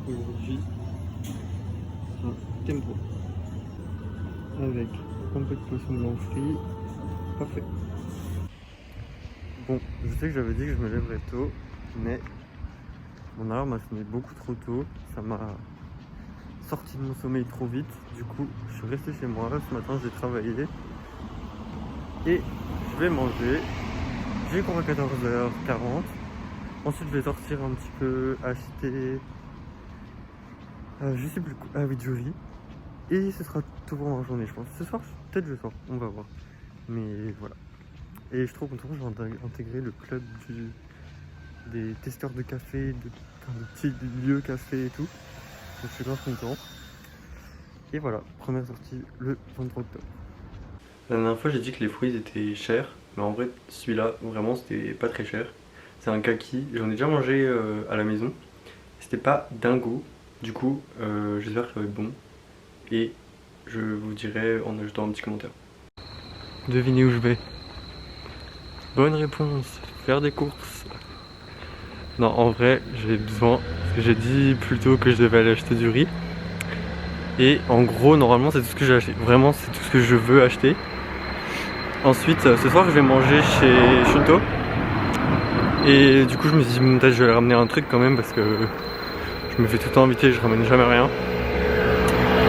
Et juste un tempo avec un peu de poisson blanc frit. Parfait. Bon, je sais que j'avais dit que je me lèverais tôt, mais mon alarme a sonné beaucoup trop tôt. Ça m'a sorti de mon sommeil trop vite. Du coup, je suis resté chez moi. Ce matin, j'ai travaillé et je vais manger. J'ai cours à 14h40. Ensuite, je vais sortir un petit peu, acheter, je sais plus quoi. Ah oui, du riz. Et ce sera tout pour ma journée, je pense. Ce soir, peut-être je sors, on va voir. Mais voilà. Et je suis trop content, j'ai intégré le club des testeurs de café, de petits lieux café et tout. Donc je suis grave content. Et voilà, première sortie le 23 octobre. La dernière fois, j'ai dit que les fruits étaient chers. Mais en vrai, celui-là, vraiment, c'était pas très cher. C'est un kaki. J'en ai déjà mangé à la maison. C'était pas dingo. Du coup, j'espère que ça va être bon. Et je vous dirai en ajoutant un petit commentaire. Devinez où je vais. Bonne réponse, faire des courses. Non, en vrai, j'ai besoin, parce que j'ai dit plus tôt que je devais aller acheter du riz. Et en gros, normalement, c'est tout ce que j'ai acheté. Vraiment, c'est tout ce que je veux acheter. Ensuite, ce soir, je vais manger chez Shinto. Et du coup, je me suis dit, peut-être je vais ramener un truc quand même, parce que je me fais tout le temps inviter, je ramène jamais rien.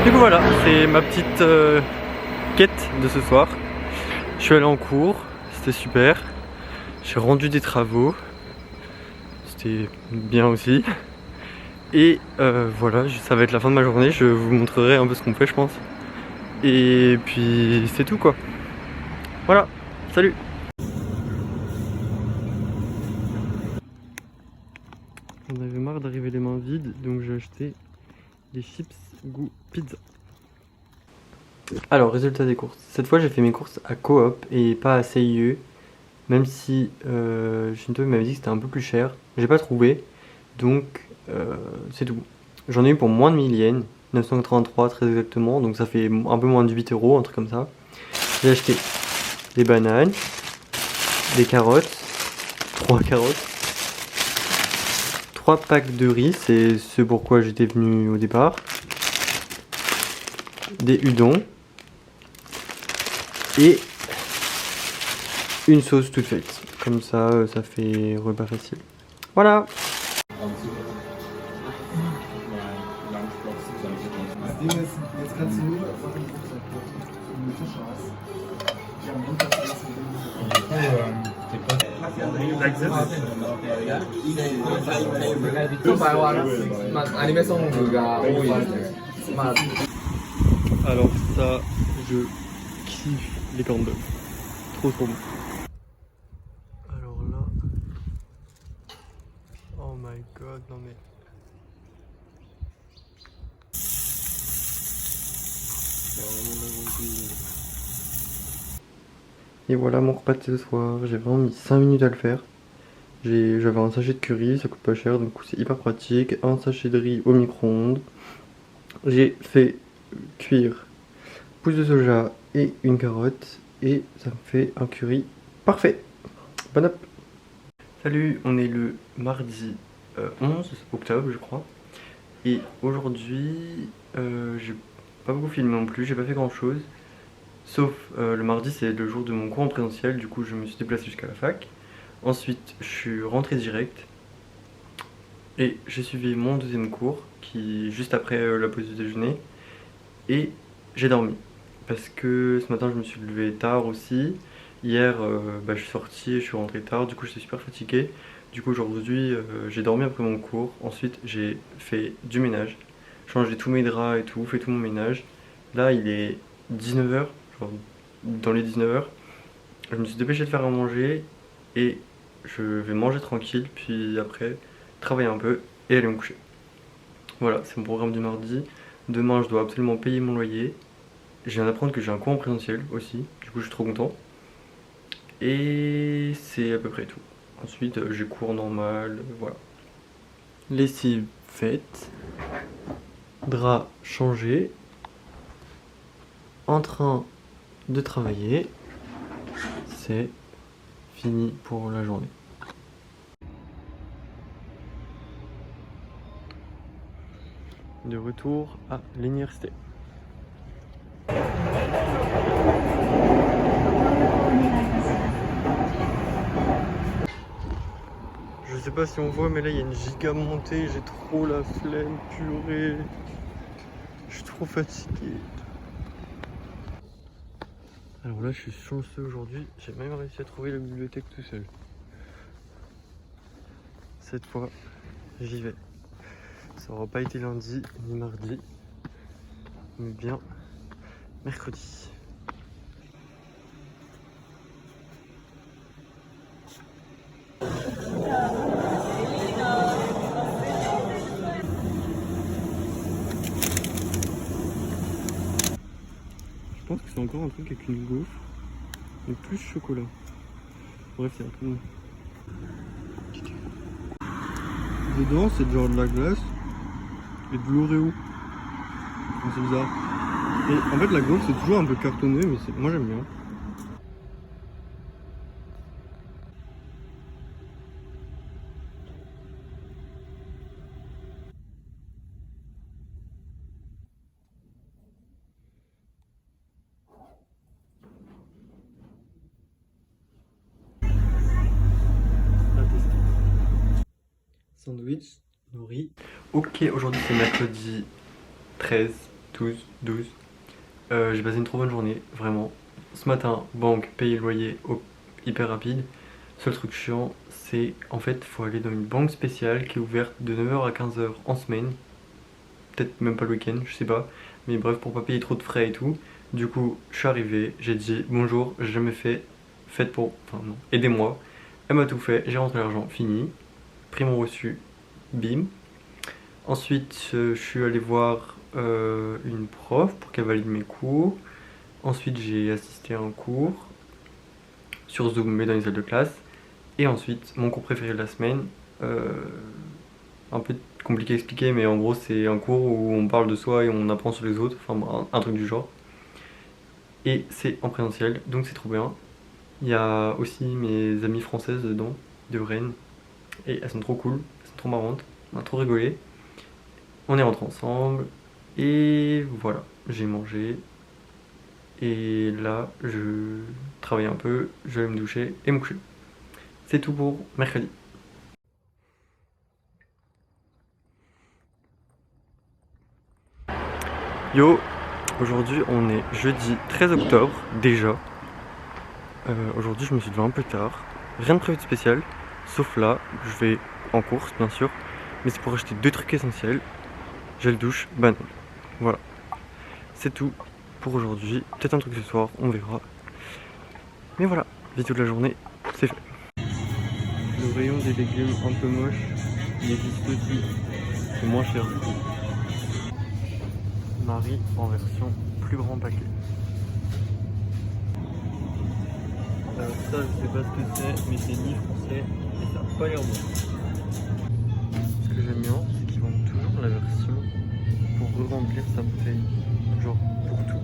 Du coup, voilà, c'est ma petite quête de ce soir. Je suis allé en cours, c'était super. J'ai rendu des travaux, c'était bien aussi. Et voilà, ça va être la fin de ma journée, je vous montrerai un peu ce qu'on fait je pense. Et puis c'est tout quoi. Voilà, salut. J'en avais marre d'arriver les mains vides, donc j'ai acheté des chips goût pizza. Alors, résultat des courses. Cette fois j'ai fait mes courses à Coop et pas à CIE. Même si Shinto m'avait dit que c'était un peu plus cher. J'ai pas trouvé, donc c'est tout. J'en ai eu pour moins de 1000 yens, 983 très exactement, donc ça fait un peu moins de 8 euros, un truc comme ça. J'ai acheté des bananes, des carottes, 3 carottes, 3 packs de riz, c'est ce pourquoi j'étais venu au départ, des udons et une sauce toute faite. Comme ça, ça fait repas facile. Voilà. Jetzt kannst du nur mit Tisch raus. Like this? 100は、まあ、アニメソングが多いですね。まあ Alors ça, je kiffe les cornes d'œufs. Trop trop bon. Alors là... Oh my god, non mais... Et voilà mon repas de ce soir, j'ai vraiment mis 5 minutes à le faire. J'avais un sachet de curry, ça coûte pas cher, donc c'est hyper pratique. Un sachet de riz au micro-ondes. J'ai fait cuire pousse de soja et une carotte. Et ça me fait un curry parfait. Bon app. Salut, on est le mardi 11 octobre je crois. Et aujourd'hui, j'ai pas beaucoup filmé non plus, j'ai pas fait grand chose. Sauf le mardi, c'est le jour de mon cours en présentiel, du coup je me suis déplacé jusqu'à la fac. Ensuite, je suis rentré direct et j'ai suivi mon deuxième cours, qui juste après la pause du déjeuner. Et j'ai dormi, parce que ce matin je me suis levé tard aussi. Hier, je suis sorti, je suis rentré tard, du coup j'étais super fatigué. Du coup aujourd'hui, j'ai dormi après mon cours. Ensuite, j'ai fait du ménage, changé tous mes draps et tout, fait tout mon ménage. Là, il est 19h, genre dans les 19h. Je me suis dépêché de faire à manger et je vais manger tranquille, puis après travailler un peu et aller me coucher. Voilà, c'est mon programme du mardi. Demain, je dois absolument payer mon loyer. Je viens d'apprendre que j'ai un cours en présentiel aussi, du coup je suis trop content. Et c'est à peu près tout. Ensuite, j'ai cours normal, voilà. Lessive faite, drap changé, en train de travailler, c'est fini pour la journée. de retour à l'université. Je sais pas si on voit, mais là il y a une giga montée, j'ai trop la flemme, purée. Je suis trop fatigué. Alors là je suis chanceux aujourd'hui, j'ai même réussi à trouver la bibliothèque tout seul. Cette fois, j'y vais. Ça aura pas été lundi ni mardi, mais bien mercredi. Je pense que c'est encore un truc avec une gaufre, mais plus chocolat. Bref, c'est un peu bon. Dedans, c'est genre de la glace et de l'Oreo. C'est bizarre. Et en fait, la gaufre, c'est toujours un peu cartonné, mais moi j'aime bien. Sandwich, nourri. Ok, aujourd'hui c'est mercredi 13, 12. J'ai passé une trop bonne journée, vraiment. Ce matin, banque, payer le loyer, hyper rapide. Seul truc chiant, c'est en fait, il faut aller dans une banque spéciale qui est ouverte de 9h à 15h en semaine. Peut-être même pas le week-end, je sais pas. Mais bref, pour pas payer trop de frais et tout. Du coup, je suis arrivé, j'ai dit bonjour, j'ai jamais fait, faites pour, enfin non, aidez-moi. Elle m'a tout fait, j'ai rentré l'argent, fini. Pris mon reçu, bim. Ensuite, je suis allé voir une prof pour qu'elle valide mes cours. Ensuite, j'ai assisté à un cours sur Zoom, mais dans les salles de classe. Et ensuite, mon cours préféré de la semaine, un peu compliqué à expliquer, mais en gros, c'est un cours où on parle de soi et on apprend sur les autres, enfin un truc du genre. Et c'est en présentiel, donc c'est trop bien. Il y a aussi mes amies françaises dedans, de Rennes, et elles sont trop cool, elles sont trop marrantes, on a trop rigolé. On est rentrés ensemble, et voilà, j'ai mangé. Et là, je travaille un peu, je vais me doucher et me coucher. C'est tout pour mercredi. Yo, aujourd'hui on est jeudi 13 octobre déjà. Aujourd'hui je me suis levé un peu tard. Rien de prévu de spécial, sauf là, je vais en course bien sûr. Mais c'est pour acheter 2 trucs essentiels. Gel douche, banane. Voilà. C'est tout pour aujourd'hui. Peut-être un truc ce soir, on verra. Mais voilà, vidéo de la journée, c'est fait. Le rayon des légumes un peu moche, il existe aussi. C'est moins cher du coup. Marie en version plus grand paquet. Alors ça je sais pas ce que c'est, mais c'est ni français et ça a pas l'air bon. Ce que j'aime bien, c'est qu'ils vendent toujours la version pour re-remplir sa bouteille. Genre pour tout.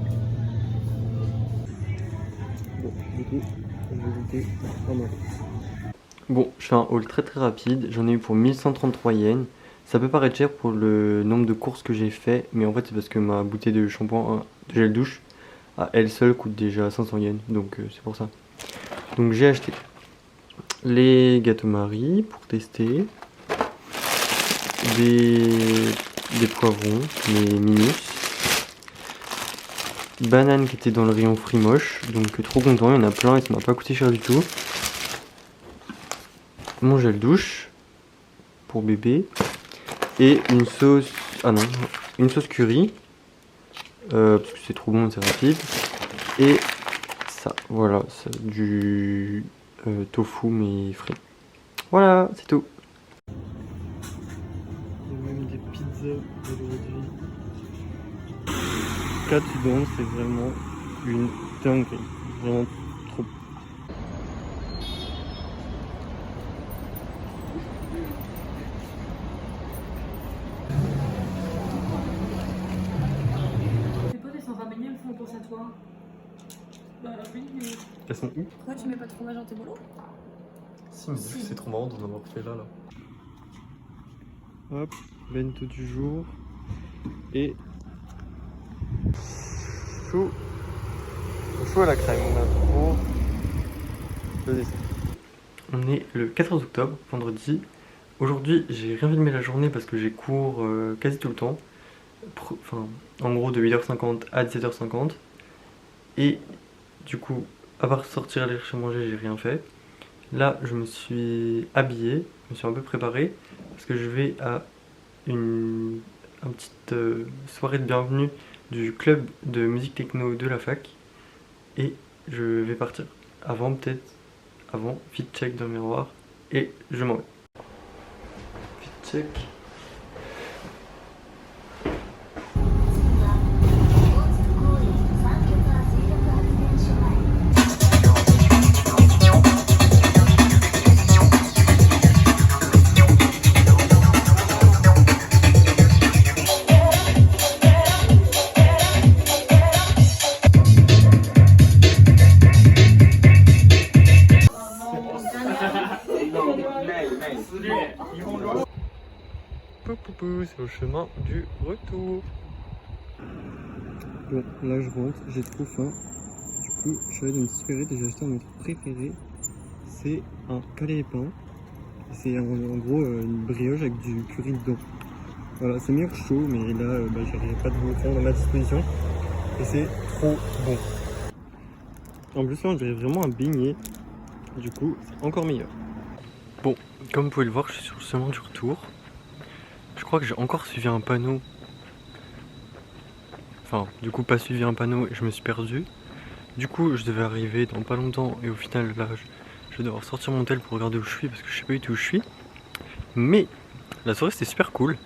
Bon, du coup, je vais goûter un Marie. Bon, je fais un haul très rapide, j'en ai eu pour 1133 yens. Ça peut paraître cher pour le nombre de courses que j'ai fait, mais en fait c'est parce que ma bouteille de shampoing, de gel douche, à elle seule coûte déjà 500 yens, donc c'est pour ça. Donc j'ai acheté les gâteaux Marie pour tester, des poivrons, les minus, bananes qui étaient dans le rayon fruits moches, donc trop content, il y en a plein et ça m'a pas coûté cher du tout. Mon gel douche pour bébé et une sauce, une sauce curry parce que c'est trop bon et c'est rapide, et ça, voilà, c'est du tofu mais frit. Voilà, c'est tout. Il y a même des pizzas aujourd'hui. 4 secondes, c'est vraiment une dinguerie. Vraiment trop. Tes potes elles sont ramenées, elles me font penser à toi. Bah oui, mais. Elles sont où? Pourquoi tu mets pas de fromage dans tes bolos? Si, mais c'est trop marrant d'en avoir fait là. Hop, bento du jour. Et chou à la crème, on a trop le dessert. On est le 14 octobre, vendredi. Aujourd'hui, j'ai rien filmé la journée parce que j'ai cours quasi tout le temps. Enfin, en gros de 8h50 à 17h50. Et du coup, à part sortir aller chercher manger, j'ai rien fait. Là, je me suis habillé, je me suis un peu préparé parce que je vais à une petite soirée de bienvenue du club de musique techno de la fac. Et je vais partir avant, fit check dans le miroir et je m'en vais. Fit check. C'est au chemin du retour. Bon, là je rentre, j'ai trop faim. Du coup, je suis allé dans une supérette et j'ai acheté un de mes trucs préférés. C'est un palais pain. C'est en gros une brioche avec du curry dedans. Voilà, c'est meilleur chaud, mais là j'avais pas de bouton à ma disposition. Et c'est trop bon. En plus, là on dirait vraiment un beignet. Du coup, c'est encore meilleur. Bon, comme vous pouvez le voir, je suis sur le chemin du retour. Je crois que j'ai encore suivi un panneau. Enfin, du coup, pas suivi un panneau et je me suis perdu. Du coup, je devais arriver dans pas longtemps et au final, là, je vais devoir sortir mon tel pour regarder où je suis parce que je sais pas du tout où je suis. Mais la soirée, c'était super cool.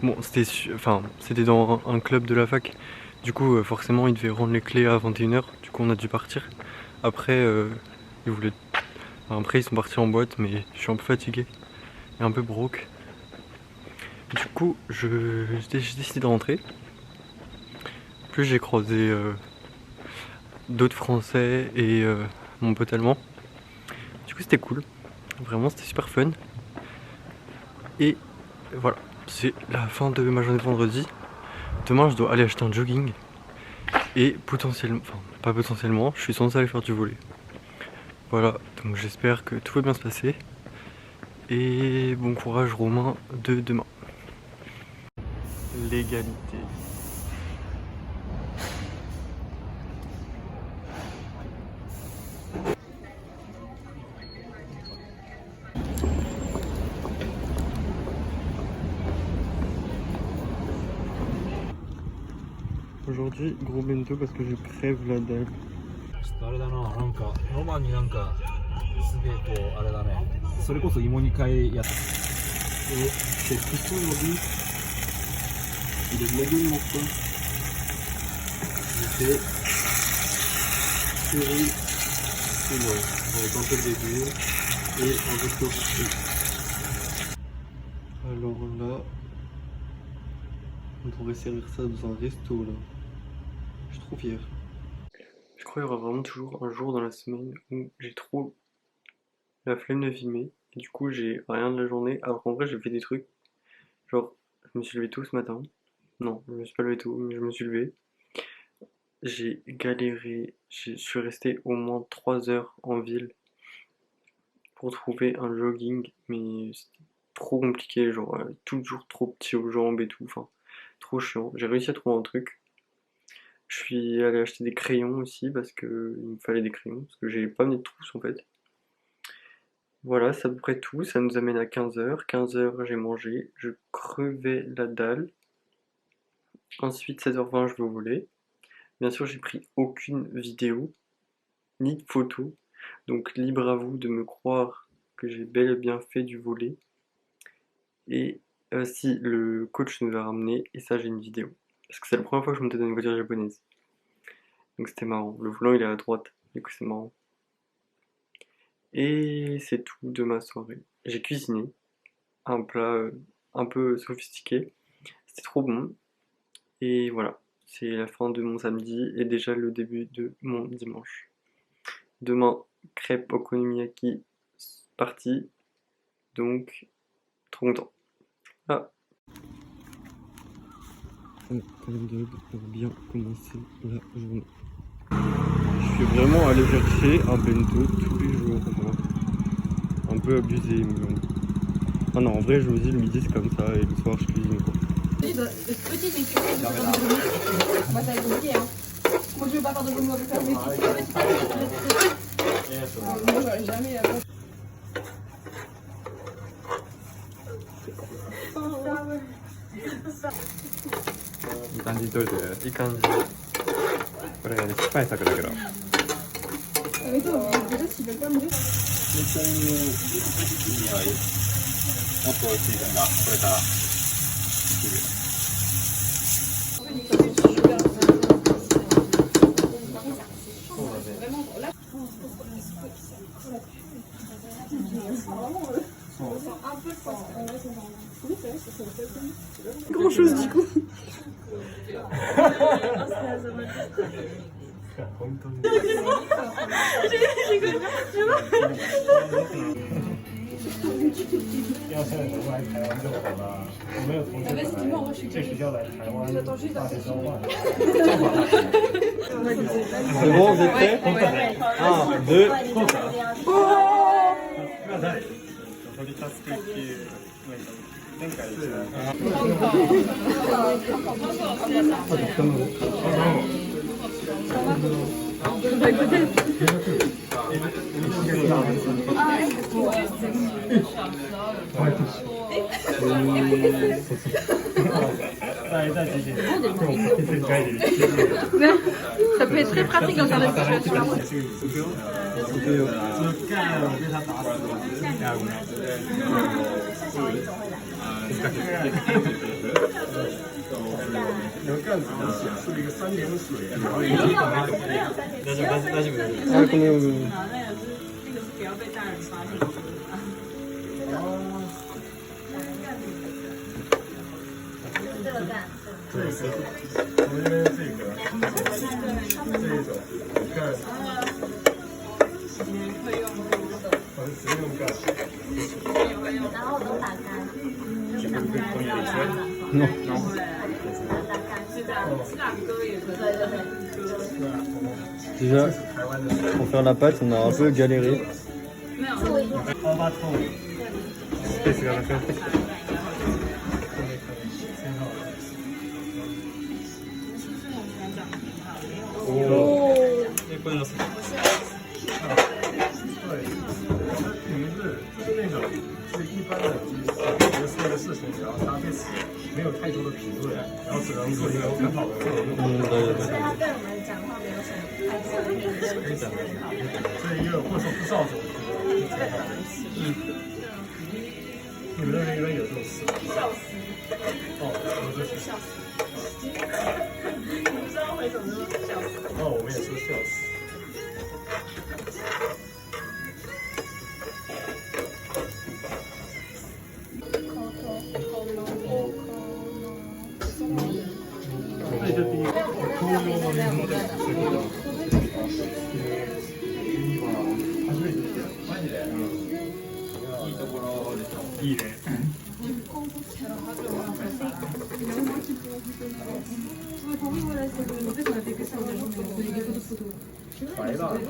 Bon, c'était dans un club de la fac. Du coup, forcément, ils devaient rendre les clés à 21h. Du coup, on a dû partir. Après, Après, ils sont partis en boîte, mais je suis un peu fatigué et un peu broke. Du coup, j'ai décidé de rentrer. Plus j'ai croisé d'autres Français et mon pote allemand. Du coup, c'était cool. Vraiment, c'était super fun. Et voilà, c'est la fin de ma journée de vendredi. Demain, je dois aller acheter un jogging. Et potentiellement, enfin, pas potentiellement, je suis censé aller faire du volley. Voilà, donc j'espère que tout va bien se passer. Et bon courage Romain de demain. L'égalité. Aujourd'hui, gros bento parce que je crève la dalle. ちょっとあれだな、なんかロマンになんかすげえこうあれだね。それこそ芋煮会やった。 C'est cuisson aujourd'hui. Il est de la gueule mon frère. J'ai fait curry chinois avec un peu de légumes et un peu de fruits. Alors là, on devrait servir ça dans un resto là. Je suis trop fier. Je crois qu'il y aura vraiment toujours un jour dans la semaine où j'ai trop la flemme de filmer. Et du coup, j'ai rien de la journée. Alors qu'en vrai, j'ai fait des trucs. Genre, je me suis levé tôt ce matin. Non, je me suis pas levé tôt, mais je me suis levé. J'ai galéré. Je suis resté au moins 3 heures en ville pour trouver un jogging. Mais c'était trop compliqué. Genre, toujours trop petit aux jambes et tout. Enfin, trop chiant. J'ai réussi à trouver un truc. Je suis allé acheter des crayons aussi parce que il me fallait des crayons. Parce que j'ai pas mis de trousse en fait. Voilà, c'est à peu près tout. Ça nous amène à 15h. 15h, j'ai mangé. Je crevais la dalle. Ensuite, 16h20, je vais au volley. Bien sûr, j'ai pris aucune vidéo, ni de photo. Donc, libre à vous de me croire que j'ai bel et bien fait du volley. Et si le coach nous a ramené, et ça, j'ai une vidéo. Parce que c'est la première fois que je montais dans une voiture japonaise. Donc, c'était marrant. Le volant, il est à droite. Du coup, c'est marrant. Et c'est tout de ma soirée. J'ai cuisiné un plat un peu sophistiqué. C'était trop bon. Et voilà, c'est la fin de mon samedi et déjà le début de mon dimanche. Demain, crêpes okonomiyaki parti. Donc, trop content. Ah. un corn dog pour bien commencer la journée. Je suis vraiment allé chercher un bento tous les jours, moi. Un peu abusé, mais bon. Ah non, en vrai, je me dis le midi c'est comme ça et le soir je cuisine quoi. Petite équipe, moi ça va être compliqué hein. Moi je veux pas faire de bonne avec ça, mais moi j'aurais jamais la place. いい感じに撮れてる。いい感じ。これ失敗作だけど。 Mais toi, déjà s'ils veulent pas me dire. もっと美味しいのがこれからできる。 Grand chose du coup. C'est bon, vous êtes prêts? 1, 2, Ça peut être très pratique dans certaines situations. non. Déjà, pour faire la pâte, on a un peu galéré.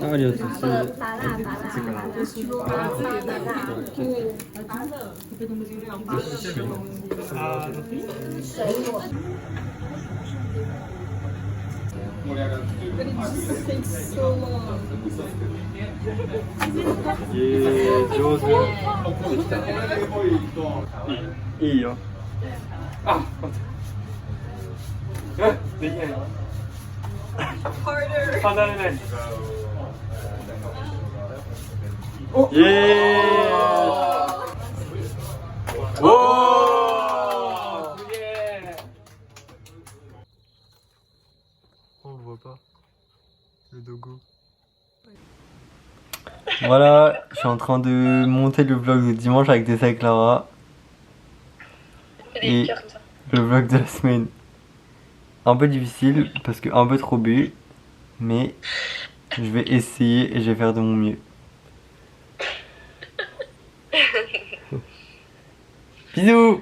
Ah, il y a tout ça. On le voit pas, le dogo. Voilà, je suis en train de monter le vlog de dimanche avec Tessa et Clara. Et le vlog de la semaine. Un peu difficile parce que un peu trop bu, mais je vais essayer et je vais faire de mon mieux. Bisous.